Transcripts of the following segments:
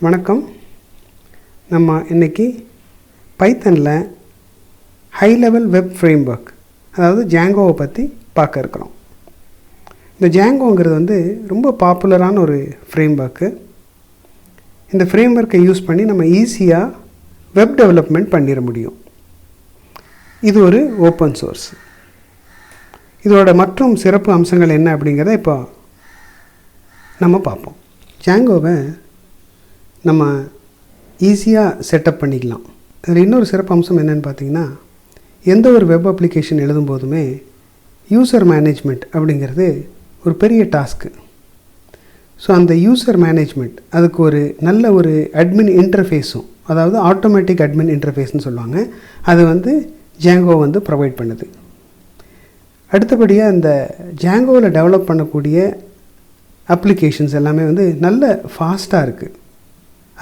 வணக்கம். நம்ம இன்றைக்கி பைத்தனில் ஹை லெவல் வெப் ஃப்ரேம்வொர்க் அதாவது ஜாங்கோவை பற்றி பார்க்க இருக்கிறோம். இந்த ஜாங்கோங்கிறது ரொம்ப பாப்புலரான ஒரு ஃப்ரேம்வொர்க்கு. இந்த ஃப்ரேம்வொர்க்கை யூஸ் பண்ணி நம்ம ஈஸியாக வெப் டெவலப்மெண்ட் பண்ணிட முடியும். இது ஒரு ஓப்பன் சோர்ஸ். இதோட மற்றும் சிறப்பு அம்சங்கள் என்ன அப்படிங்கிறத இப்போ நம்ம பார்ப்போம். ஜாங்கோவை நம்ம ஈஸியாக செட்டப் பண்ணிக்கலாம். அதில் இன்னொரு சிறப்பு அம்சம் என்னென்னு பார்த்திங்கன்னா, எந்த ஒரு வெப் அப்ளிகேஷன் எழுதும் போதுமே யூசர் மேனேஜ்மெண்ட் அப்படிங்கிறது ஒரு பெரிய டாஸ்க்கு. ஸோ அந்த யூசர் மேனேஜ்மெண்ட் அதுக்கு ஒரு நல்ல ஒரு அட்மின் இன்டர்ஃபேஸும், அதாவது ஆட்டோமேட்டிக் அட்மின் இன்டர்ஃபேஸ்னு சொல்லுவாங்க, அது ஜாங்கோ ப்ரொவைட் பண்ணுது. அடுத்தபடியாக இந்த ஜாங்கோவில் டெவலப் பண்ணக்கூடிய அப்ளிகேஷன்ஸ் எல்லாமே நல்ல ஃபாஸ்ட்டாக இருக்குது.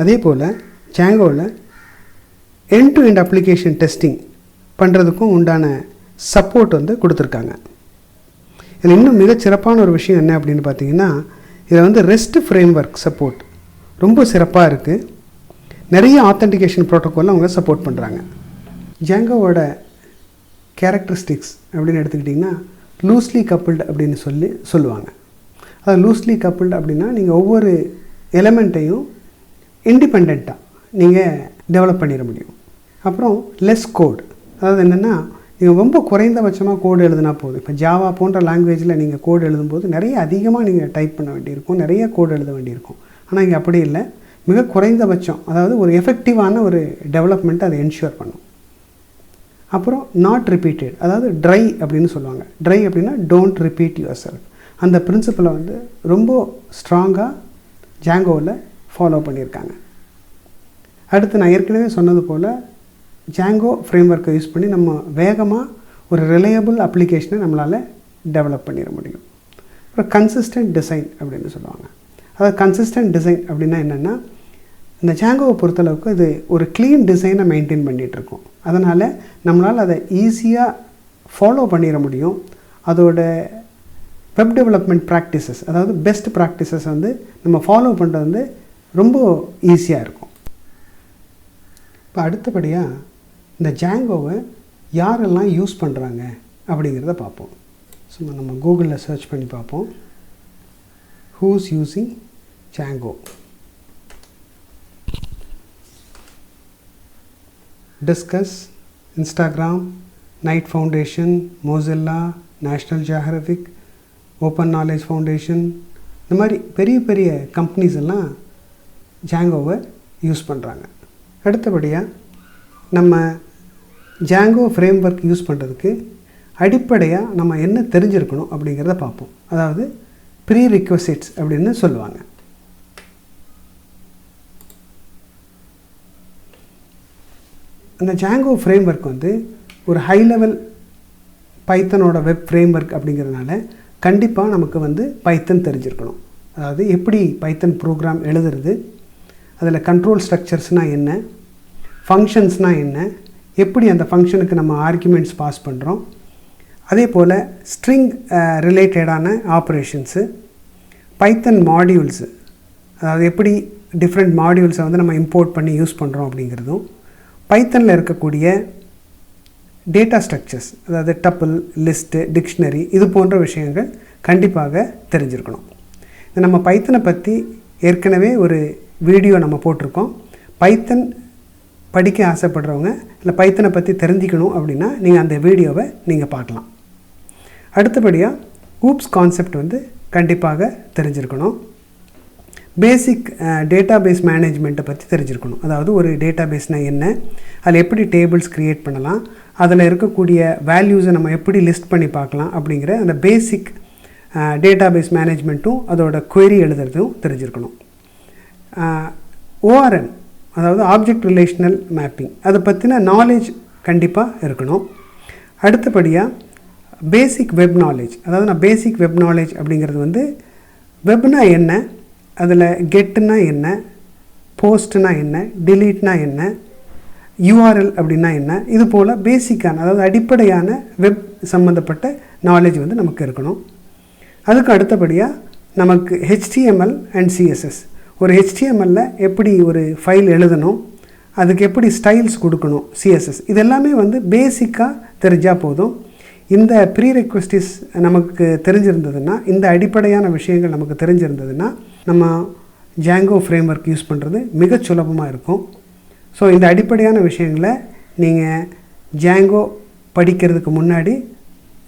அதே போல் ஜாங்கோவில் end to end application testing பண்ணுறதுக்கும் உண்டான சப்போர்ட் கொடுத்துருக்காங்க. இதில் இன்னும் மிகச்சிறப்பான ஒரு விஷயம் என்ன அப்படின்னு பார்த்தீங்கன்னா, இதில் ரெஸ்ட் ஃப்ரேம்வொர்க் சப்போர்ட் ரொம்ப சிறப்பாக இருக்குது. நிறைய ஆத்தென்டிகேஷன் ப்ரோட்டோக்கால் அவங்க சப்போர்ட் பண்ணுறாங்க. ஜாங்கோவோட கேரக்டரிஸ்டிக்ஸ் அப்படின்னு எடுத்துக்கிட்டிங்கன்னா லூஸ்லி கப்புல்டு அப்படின்னு சொல்லுவாங்க. அது லூஸ்லி கப்புல்டு அப்படின்னா நீங்கள் ஒவ்வொரு எலமெண்ட்டையும் இண்டிபெண்ட்டாக நீங்கள் டெவலப் பண்ணிட முடியும். அப்புறம் லெஸ் கோட், அதாவது என்னென்னா நீங்கள் ரொம்ப குறைந்தபட்சமாக கோடு எழுதுனா போதும். இப்போ ஜாவா போன்ற லாங்குவேஜில் நீங்கள் கோடு எழுதும்போது நிறைய அதிகமாக நீங்கள் டைப் பண்ண வேண்டியிருக்கும், நிறைய கோடு எழுத வேண்டியிருக்கும். ஆனால் இங்கே அப்படி இல்லை, மிக குறைந்தபட்சம், அதாவது ஒரு எஃபெக்டிவான ஒரு டெவலப்மெண்ட்டை அதை என்ஷூர் பண்ணும். அப்புறம் நாட் ரிப்பீட்டட், அதாவது ட்ரை அப்படின்னு சொல்லுவாங்க. ட்ரை அப்படின்னா டோன்ட் ரிப்பீட் யுவர் செல்ஃப். அந்த பிரின்சிபலை ரொம்ப ஸ்ட்ராங்காக ஜாங்கோவில் ஃபாலோ பண்ணியிருக்காங்க. அடுத்து நான் ஏற்கனவே சொன்னது போல் ஜாங்கோ ஃப்ரேம்வொர்க்கை யூஸ் பண்ணி நம்ம வேகமாக ஒரு ரிலையபிள் அப்ளிகேஷனை நம்மளால் டெவலப் பண்ணிட முடியும். அப்புறம் கன்சிஸ்டன்ட் டிசைன் அப்படின்னு சொல்லுவாங்க. அதாவது கன்சிஸ்டன்ட் டிசைன் அப்படின்னா என்னென்னா, இந்த ஜாங்கோவை பொறுத்தளவுக்கு இது ஒரு க்ளீன் டிசைனை மெயின்டைன் பண்ணிகிட்ருக்கோம். அதனால் நம்மளால் அதை ஈஸியாக ஃபாலோ பண்ணிட முடியும். அதோட வெப் டெவலப்மெண்ட் ப்ராக்டிசஸ், அதாவது பெஸ்ட் ப்ராக்டிசஸ் நம்ம ஃபாலோ பண்ணுறது ரொம்ப ஈஸியாக இருக்கும். இப்போ அடுத்தபடியாக இந்த ஜாங்கோவை யாரெல்லாம் யூஸ் பண்ணுறாங்க அப்படிங்கிறத பார்ப்போம். சும்மா நம்ம கூகுளில் சர்ச் பண்ணி பார்ப்போம். Who's using Django. Disqus, Instagram, Knight Foundation, Mozilla, National Geographic, Open Knowledge Foundation, இந்த மாதிரி பெரிய பெரிய கம்பெனிஸ் எல்லாம் ஜாங்கோவை யூஸ் பண்ணுறாங்க. அடுத்தபடியாக நம்ம ஜாங்கோ ஃப்ரேம்வொர்க் யூஸ் பண்ணுறதுக்கு அடிப்படையாக நம்ம என்ன தெரிஞ்சிருக்கணும் அப்படிங்கிறத பார்ப்போம். அதாவது ப்ரீ ரிக்வசிட்ஸ் அப்படின்னு சொல்லுவாங்க. அந்த ஜாங்கோ ஃப்ரேம்வொர்க் ஒரு ஹை லெவல் பைத்தனோட வெப் ஃப்ரேம்வொர்க் அப்படிங்கிறதுனால கண்டிப்பாக நமக்கு பைத்தன் தெரிஞ்சிருக்கணும். அதாவது எப்படி பைத்தன் ப்ரோக்ராம் எழுதுறது, அதில் கண்ட்ரோல் ஸ்ட்ரக்சர்ஸ்னால் என்ன, ஃபங்க்ஷன்ஸ்னால் என்ன, எப்படி அந்த ஃபங்க்ஷனுக்கு நம்ம ஆர்குமெண்ட்ஸ் பாஸ் பண்ணுறோம், அதே போல் ஸ்ட்ரிங் ரிலேட்டடான ஆப்ரேஷன்ஸு, பைத்தன் மாடியூல்ஸு, அதாவது எப்படி டிஃப்ரெண்ட் மாடியூல்ஸை நம்ம இம்போர்ட் பண்ணி யூஸ் பண்ணுறோம் அப்படிங்கிறதும், பைத்தனில் இருக்கக்கூடிய டேட்டா ஸ்ட்ரக்சர்ஸ், அதாவது டப்பிள், லிஸ்ட்டு, டிக்ஷனரி, இது போன்ற விஷயங்கள் கண்டிப்பாக தெரிஞ்சிருக்கணும். இது நம்ம பைத்தனை பற்றி ஏற்கனவே ஒரு வீடியோ நம்ம போட்டிருக்கோம். பைத்தன் படிக்க ஆசைப்படுறவங்க இல்லை பைத்தனை பற்றி தெரிஞ்சிக்கணும் அப்படின்னா நீங்கள் அந்த வீடியோவை நீங்கள் பார்க்கலாம். அடுத்தபடியாக ஊப்ஸ் கான்செப்ட் கண்டிப்பாக தெரிஞ்சிருக்கணும். பேசிக் டேட்டாபேஸ் மேனேஜ்மெண்ட்டை பற்றி தெரிஞ்சிருக்கணும். அதாவது ஒரு டேட்டாபேஸ்னால் என்ன, அதில் எப்படி டேபிள்ஸ் க்ரியேட் பண்ணலாம், அதில் இருக்கக்கூடிய வேல்யூஸை நம்ம எப்படி லிஸ்ட் பண்ணி பார்க்கலாம் அப்படிங்கிற அந்த பேசிக் டேட்டாபேஸ் மேனேஜ்மெண்ட்டும் அதோட query எழுதுறதும் தெரிஞ்சிருக்கணும். ORM, அதாவது ஆப்ஜெக்ட் ரிலேஷனல் மேப்பிங், அதை பற்றின நாலேஜ் கண்டிப்பாக இருக்கணும். அடுத்தபடியாக பேசிக் வெப் நாலேஜ், அதாவது நான் பேசிக் வெப் நாலேஜ் அப்படிங்கிறது வெப்னா என்ன, அதில் கெட்டுனா என்ன, போஸ்ட்னா என்ன, டிலீட்னா என்ன, யூஆர்எல் அப்படின்னா என்ன, இது போல் பேசிக்கான, அதாவது அடிப்படையான வெப் சம்மந்தப்பட்ட நாலேஜ் நமக்கு இருக்கணும். அதுக்கு அடுத்தபடியாக நமக்கு HTML அண்ட் CSS ஒரு HTMLல எப்படி ஒரு ஃபைல் எழுதணும், அதுக்கு எப்படி ஸ்டைல்ஸ் கொடுக்கணும், CSS இதெல்லாமே வந்து பேசிக்காக தெரிஞ்சால் போதும். இந்த ப்ரீரெக்வெஸ்டிஸ் நமக்கு தெரிஞ்சிருந்ததுன்னா, இந்த அடிப்படையான விஷயங்கள் நமக்கு தெரிஞ்சிருந்ததுன்னா நம்ம Django ஃப்ரேம்வொர்க் யூஸ் பண்ணுறது மிக சுலபமாக இருக்கும். ஸோ இந்த அடிப்படையான விஷயங்களை நீங்கள் Django படிக்கிறதுக்கு முன்னாடி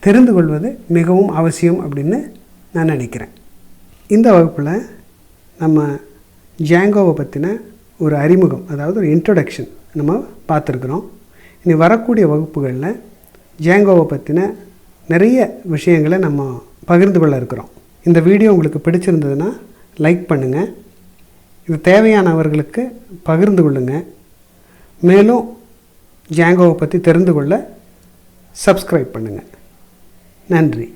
தெரிந்து கொள்வது மிகவும் அவசியம் அப்படின்னு நான் நினைக்கிறேன். இந்த வகுப்பில் நம்ம Djangoவை பற்றின ஒரு அறிமுகம், அதாவது ஒரு இன்ட்ரொடக்ஷன் நம்ம பார்த்துருக்குறோம். இனி வரக்கூடிய வகுப்புகளில் Djangoவை பற்றின நிறைய விஷயங்களை நம்ம பகிர்ந்து கொள்ள இருக்கிறோம். இந்த வீடியோ உங்களுக்கு பிடிச்சிருந்ததுன்னா லைக் பண்ணுங்கள், இது தேவையானவர்களுக்கு பகிர்ந்து கொள்ளுங்கள். மேலும் Djangoவை பற்றி தெரிந்து கொள்ள சப்ஸ்கிரைப் பண்ணுங்கள். நன்றி.